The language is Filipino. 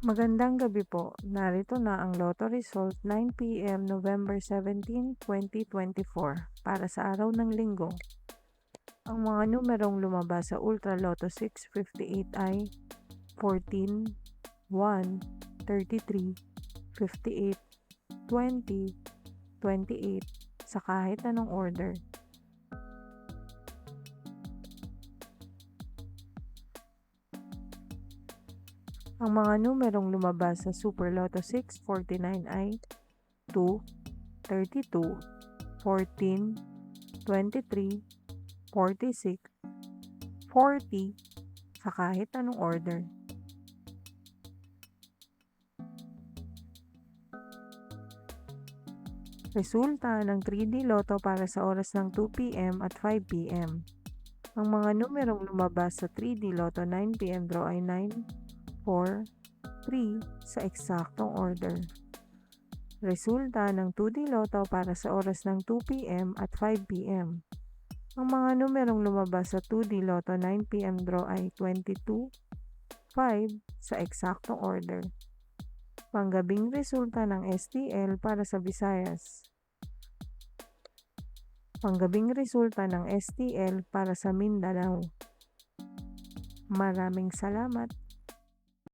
Magandang gabi po. Narito na ang Lotto result 9 p.m. November 17, 2024 para sa araw ng Linggo. Ang mga numerong lumabas sa Ultra Lotto 658 ay 14, 1, 33, 58, 20, 28 sa kahit anong order. Ang mga numerong lumabas sa Super Lotto 649 ay 2, 32, 14, 23, 46, 40 sa kahit anong order. Resulta ng 3D Lotto para sa oras ng 2 p.m. at 5 p.m. Ang mga numerong lumabas sa 3D Lotto 9 p.m. draw ay 9, 4, 3 sa eksaktong order. Resulta ng 2D Lotto para sa oras ng 2 p.m. at 5 p.m. Ang mga numerong lumabas sa 2D Lotto 9 p.m. draw ay 22, 5 sa eksaktong order. Panggabing resulta ng STL para sa Visayas. Panggabing resulta ng STL para sa Mindanao. Maraming salamat.